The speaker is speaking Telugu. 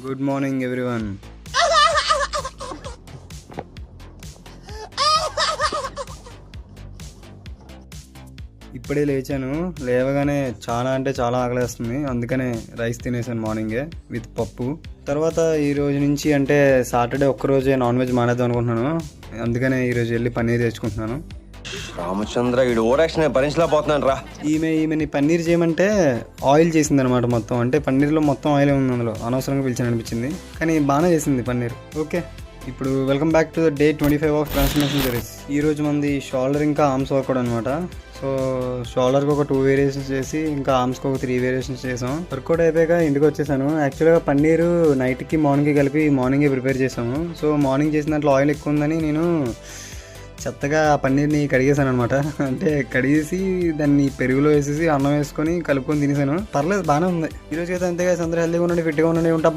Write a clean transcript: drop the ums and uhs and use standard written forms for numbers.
Good morning everyone. ఇప్పుడే లేచాను. లేవగానే చాలా అంటే చాలా ఆకలేస్తుంది, అందుకనే రైస్ తినేసాను మార్నింగే విత్ పప్పు. తర్వాత ఈ రోజు నుంచి అంటే సాటర్డే ఒక్కరోజే నాన్ వెజ్ మానేద్దాం అనుకుంటున్నాను. అందుకనే ఈరోజు వెళ్ళి పన్నీర్ తెచ్చుకుంటున్నాను. రామచంద్ర వీడు ఓరాక్షన్ భరించలేకపోతున్నాను రా. ఈమెని పన్నీర్ చేయమంటే ఆయిల్ చేసింది అనమాట మొత్తం. అంటే పన్నీర్లో మొత్తం ఆయిల్ ఉంది, అందులో అనవసరంగా పిలిచాను అనిపించింది, కానీ బాగానే చేసింది పన్నీర్. ఓకే, ఇప్పుడు welcome back to the day 25 of transformation series. ఈ రోజు మంది షోల్డర్ ఇంకా ఆర్మ్స్ వర్కౌట్ అనమాట. సో షోల్డర్కి ఒక 2 వేరియేషన్స్ చేసి ఇంకా ఆర్మ్స్కి ఒక 3 వేరియేషన్స్ చేసాం. వర్కౌట్ అయిపోయాక ఇంటికి వచ్చేసాను. యాక్చువల్గా పన్నీరు నైట్కి మార్నింగ్కి కలిపి మార్నింగే ప్రిపేర్ చేసాము. సో మార్నింగ్ చేసిన దాంట్లో ఆయిల్ ఎక్కువ ఉందని నేను చెత్తగా ఆ పన్నీర్ని కడిగేసాను అనమాట. అంటే కడిగేసి దాన్ని పెరుగులో వేసేసి అన్నం వేసుకొని కలుపుకొని తినేసాను. పర్లేదు, బాగానే ఉంది. ఈ రోజు అయితే అంతేగా. అందరూ హెల్తీగా ఉండండి, ఫిట్గా ఉండండి. ఉంటా.